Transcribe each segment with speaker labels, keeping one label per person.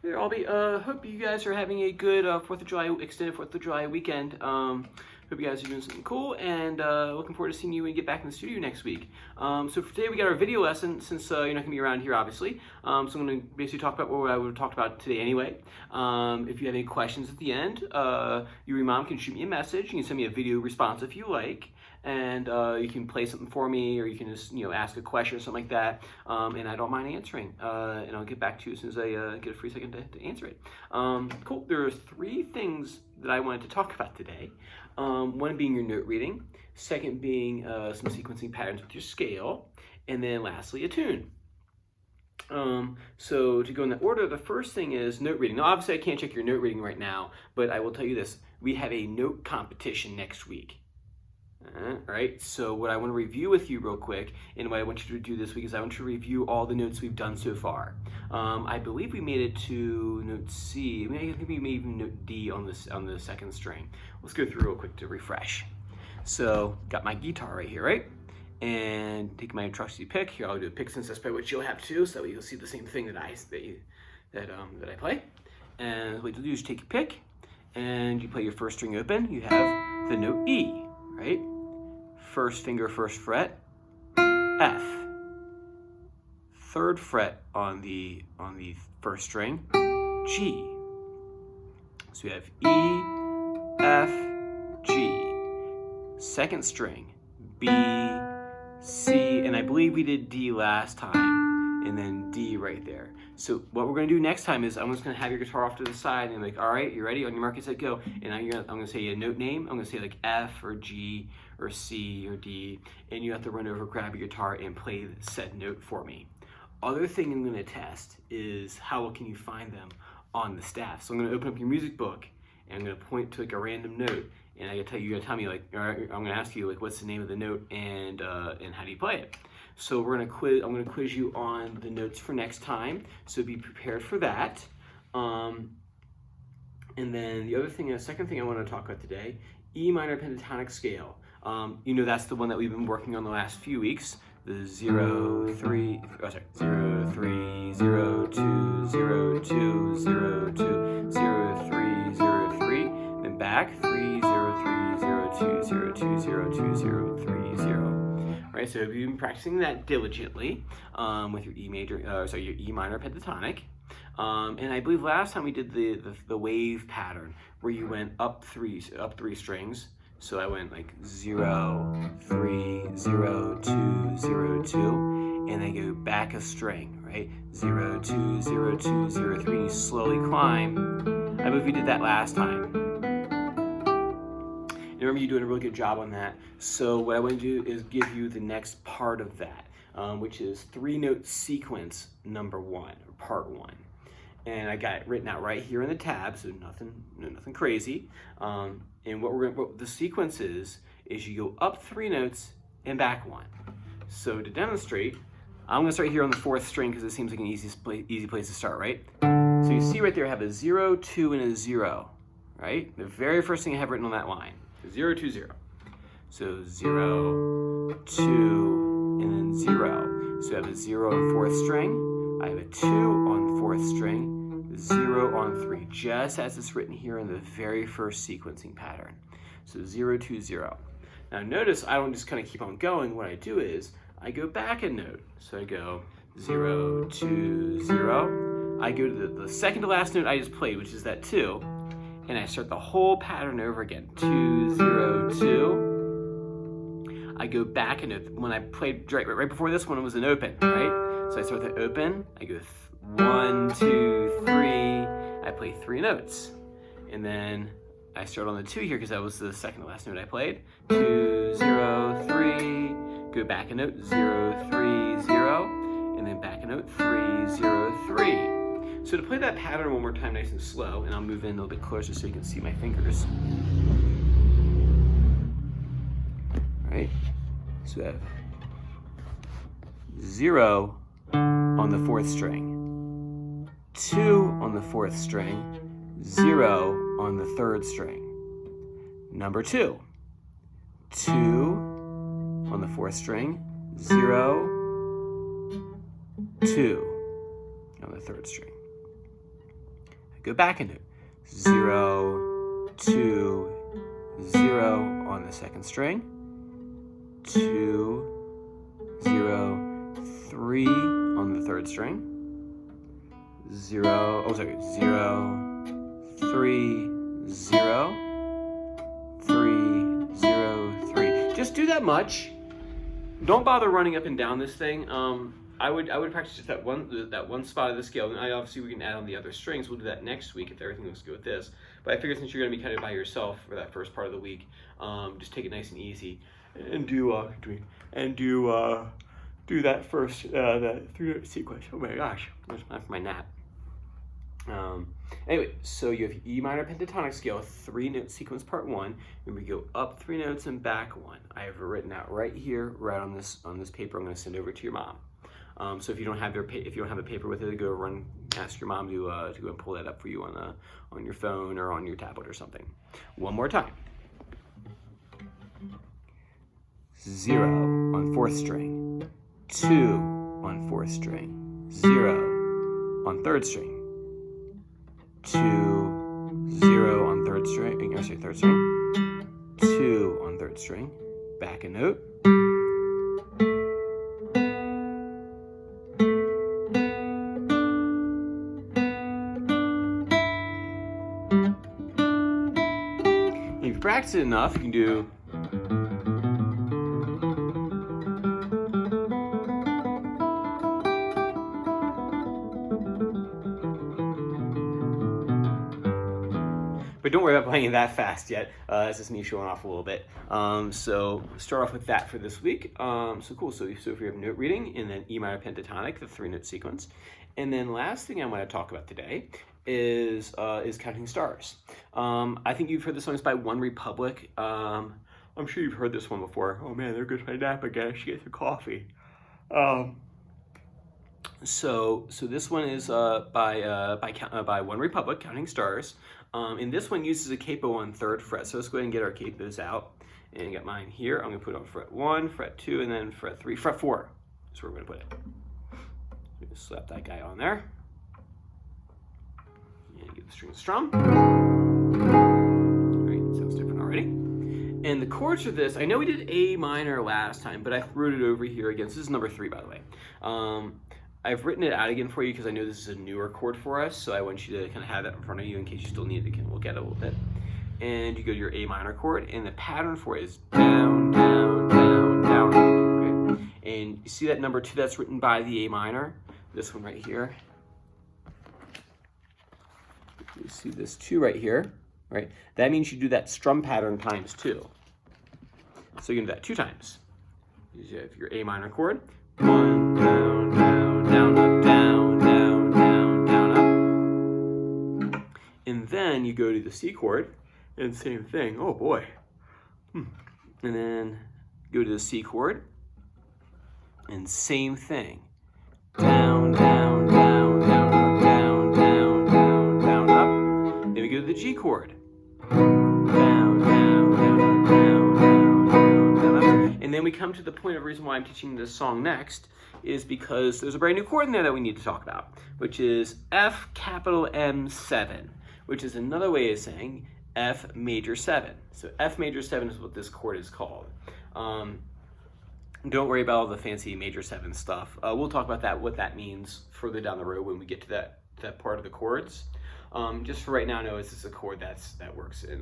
Speaker 1: There, I'll be. Hope you guys are having a good Fourth of July extended Fourth of July weekend. Hope you guys are doing something cool, and looking forward to seeing you when you get back in the studio next week. So for today we got our video lesson since you're not gonna be around here, obviously. So I'm gonna basically talk about what I would have talked about today anyway. If you have any questions at the end, you or your mom can shoot me a message. You can send me a video response if you like. And you can play something for me, or you can just ask a question or something like that, and I don't mind answering, and I'll get back to you as soon as I get a free second to answer it. Cool. There are three things that I wanted to talk about today. One being your note reading, second being some sequencing patterns with your scale, and then lastly a tune. So to go in that order, the first thing is note reading. Now, obviously I can't check your note reading right now, but I will tell you this: we have a note competition next week. All right, so what I want to review with you real quick, and what I want you to do this week is I want you to review all the notes we've done so far. I believe we made it to note C. I think we made even note D on the second string. Let's go through real quick to refresh. So got my guitar right here, right? And take my trusty pick. Here, I'll do a pick sense. That's probably what you'll have too, so that you'll see the same thing that I play. And what you'll do is take your pick, and you play your first string open. You have the note E, right? First finger, first fret, F. Third fret on the first string, G. So we have E, F, G. Second string, B, C, and I believe we did D last time, and then D right there. So what we're gonna do next time is I'm just gonna have your guitar off to the side, and I'm like, all right, you ready? On your mark, get set, go. And I'm gonna say a note name. I'm gonna say like F or G or C or D, and you have to run over, grab your guitar, and play said note for me. Other thing I'm gonna test is how well can you find them on the staff. So I'm gonna open up your music book, and I'm gonna point to like a random note, and you're gonna tell me like, all right, I'm gonna ask you like, what's the name of the note, and how do you play it? So I'm gonna quiz you on the notes for next time, so be prepared for that. And then the second thing I want to talk about today, E minor pentatonic scale. That's the one that we've been working on the last few weeks. The 0, 3, 0, 3, 0, 2, 0, 2, 0, 2, 0, 3, 0, 3, then back 3, 0, 3, 0, 2, 0, 2, 0, 2, 0, 3, 0. Right, so if you've been practicing that diligently with your your E minor pentatonic, and I believe last time we did the wave pattern where you went up three strings. So I went like 0, 3, 0, 2, 0, 2, and then go back a string, right? 0, 2, 0, 2, 0, 3, and you slowly climb. I believe we did that last time. And remember, you're doing a really good job on that. So what I want to do is give you the next part of that, which is 3-note sequence number 1, or part 1. And I got it written out right here in the tab, so nothing crazy. And what the sequence is you go up 3 notes and back 1. So to demonstrate, I'm gonna start here on the 4th string because it seems like an easy place to start, right? So you see right there, I have a 0, 2, and a 0, right? The very first thing I have written on that line, 0, 2, 0. So 0, 2, and then 0. So I have a 0 on the 4th string, I have a 2 on the 4th string, 0 on 3, just as it's written here in the very first sequencing pattern. So 0, 2, 0. Now notice I don't just kind of keep on going. What I do is I go back a note. So I go 0, 2, 0. I go to the second to last note I just played, which is that 2, and I start the whole pattern over again. 2, 0, 2. I go back a note. When I played right before this one, it was an open, right? So I start the open. I go 1, 2, 3. I play 3 notes, and then I start on the 2 here because that was the second to last note I played. 2, 0, 3. Go back a note. 0, 3, 0, and then back a note. 3, 0, 3. So to play that pattern one more time nice and slow, and I'll move in a little bit closer so you can see my fingers. All right, so I have 0 on the 4th string, 2 on the 4th string, 0 on the 3rd string. Number 2, 2 on the 4th string, 0, 2 on the 3rd string. Go back a note. 0, 2, 0 on the second string. 2, 0, 3 on the third string. 0, 3, 0, 3, 0, 3. Just do that much. Don't bother running up and down this thing. I would practice just that one spot of the scale, and obviously we can add on the other strings. We'll do that next week if everything looks good with this. But I figure since you're going to be kind of by yourself for that first part of the week, just take it nice and easy, and do that first that 3-note sequence. Oh my gosh, there's time for my nap. Anyway, so you have E minor pentatonic scale, 3-note sequence part 1, and we go up 3 notes and back 1. I have written out right here, right on this paper. I'm going to send over to your mom. So if you don't have the paper with it, go ask your mom to go and pull that up for you on your phone or on your tablet or something. One more time. 0 on 4th string, 2 on 4th string, 0 on 3rd string, 2, 0 on 3rd string, 2 on 3rd string, back a note. If you practice it enough, you can do but don't worry about playing it that fast yet. It's just me showing off a little bit. So start off with that for this week. So cool. So if you have note reading and then E minor pentatonic, the 3-note sequence. And then last thing I want to talk about today is counting stars. I think you've heard the songs by One Republic. I'm sure you've heard this one before. Oh man, there goes my nap again. I should get some coffee. So this one is by One Republic, Counting Stars. And this one uses a capo on 3rd fret. So let's go ahead and get our capos out. And I got mine here. I'm going to put it on fret 1, fret 2, and then fret 3, fret 4. That's where we're going to put it. Just slap that guy on there. And get the string strum. All right, sounds different already. And the chords for this, I know we did A minor last time, but I wrote it over here again. This is number 3, by the way. I've written it out again for you because I know this is a newer chord for us, so I want you to kind of have that in front of you in case you still need to kind of look at it a little bit. And you go to your A minor chord, and the pattern for it is down, down, down, down, okay? And you see that number 2 that's written by the A minor? This one right here. You see this 2 right here, right? That means you do that strum pattern times 2. So you can do that 2 times. You have your A minor chord, 1, down, down, down, up, down, down, down, down, up. And then you go to the C chord, and same thing. Oh boy. And then go to the C chord, and same thing. Down, down, down, down, up, down, down, down, down, up. Then we go to the G chord. Down, down, down, up, down, down, down, down, up. And then we come to the point of the reason why I'm teaching this song next is because there's a brand new chord in there that we need to talk about, which is F capital M7, which is another way of saying F major 7. So F major 7 is what this chord is called. Don't worry about all the fancy major 7 stuff. We'll talk about that, what that means further down the road when we get to that part of the chords. Just for right now, know this is a chord that works in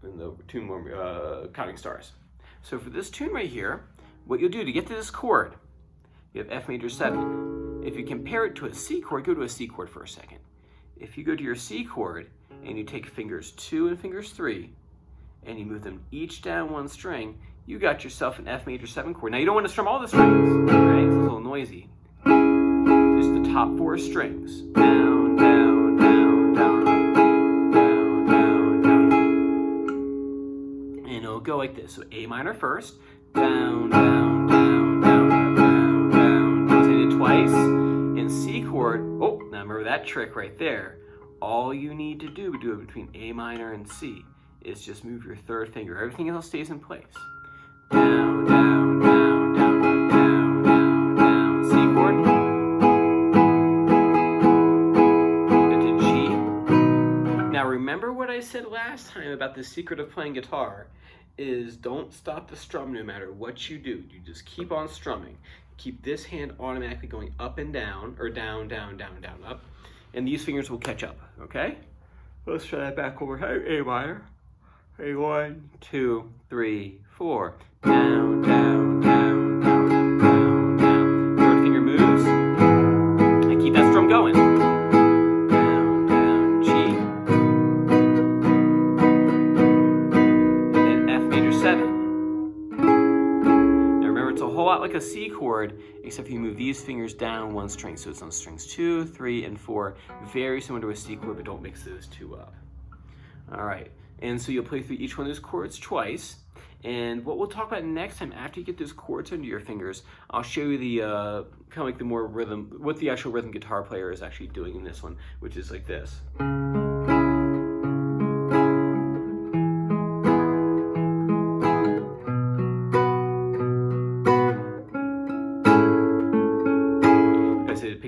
Speaker 1: the tune Counting Stars. So for this tune right here, what you'll do to get to this chord, you have F major 7. If you compare it to a C chord, go to a C chord for a second. If you go to your C chord and you take fingers 2 and fingers 3 and you move them each down 1 string, you got yourself an F major 7 chord. Now you don't want to strum all the strings, right? It's a little noisy. Just the top 4 strings. Down, down, down, down, up, down, down, down. And it'll go like this. So A minor first, down, down, down, down, up, down, down. Notice I did twice. And C chord, oh, now remember that trick right there. All you need to do it between A minor and C is just move your 3rd finger. Everything else stays in place. Down, down, down, down, up, down, down, down. C chord. Get to G. I said last time about the secret of playing guitar is don't stop the strum no matter what you do. You just keep on strumming. Keep this hand automatically going up and down, or down, down, down, down, up. And these fingers will catch up, okay? Let's try that back over. A minor. Ready, 1, 2, 3, 4. Down, down, down, down, up, down, down. Third finger moves. And keep that strum going. Down, down, G. And then F major 7. Now remember, it's a whole lot like a C chord, except you move these fingers down one string. So it's on strings 2, 3, and 4. Very similar to a C chord, but don't mix those two up. All right. And so you'll play through each one of those chords twice. And what we'll talk about next time, after you get those chords under your fingers, I'll show you the kind of like the more rhythm, what the actual rhythm guitar player is actually doing in this one, which is like this.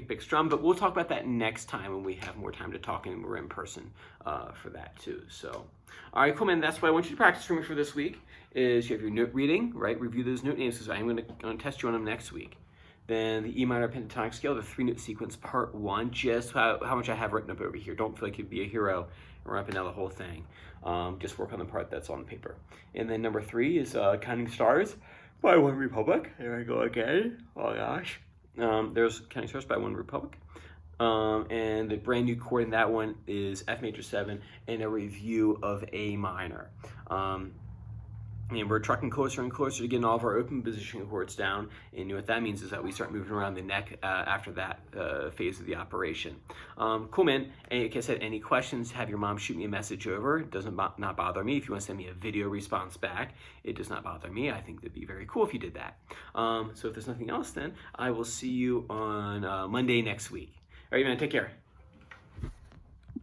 Speaker 1: Pick strum, but we'll talk about that next time when we have more time to talk and we're in person for that too. So, all right, cool, man. That's what I want you to practice for me for this week. Is you have your note reading, right? Review those note names because I'm going to test you on them next week. Then the E minor pentatonic scale, the 3-note sequence, part 1. Just how much I have written up over here. Don't feel like you'd be a hero and run up and down the whole thing. Just work on the part that's on the paper. And then number 3 is Counting Stars by One Republic. There I go again. Oh gosh. There's Counting Stars by One Republic. And the brand new chord in that one is F major 7 and a review of A minor. And we're trucking closer and closer to getting all of our open position chords down. And what that means is that we start moving around the neck after that phase of the operation. Cool, man. And like I said, any questions, have your mom shoot me a message over. It doesn't not bother me. If you want to send me a video response back, it does not bother me. I think that'd be very cool if you did that. So if there's nothing else, then I will see you on Monday next week. All right, man, take care.